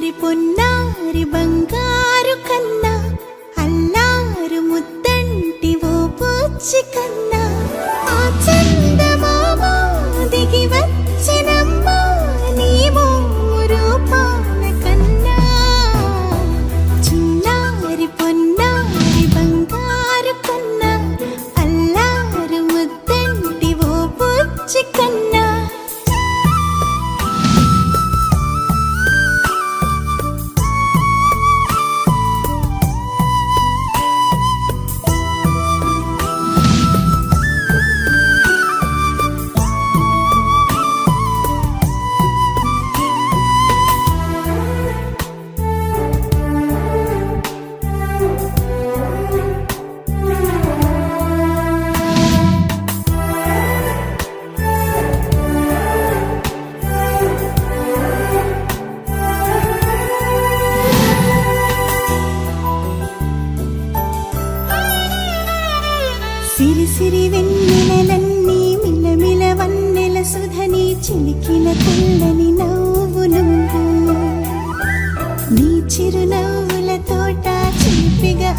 చిన్నారి పొన్నారి బంగారు కన్నా అల్లారు ముద్దంటి ఓ పూచి కన్నా ఆ చందమామ దిగి వచ్చినమ్మా నీ రూపాల కన్నా చిన్నారి పొన్నారి బంగారు కన్నా అల్లారు ముద్దంటి ఓ పూచి కన్నా సిరి సిరి వెన్నెలన్నీ మిలమిల వన్నెల సుధని చిలికిన తెల్లని నవ్వు నువ్వు నీ చిరునవ్వుల తోట చిలిపిగా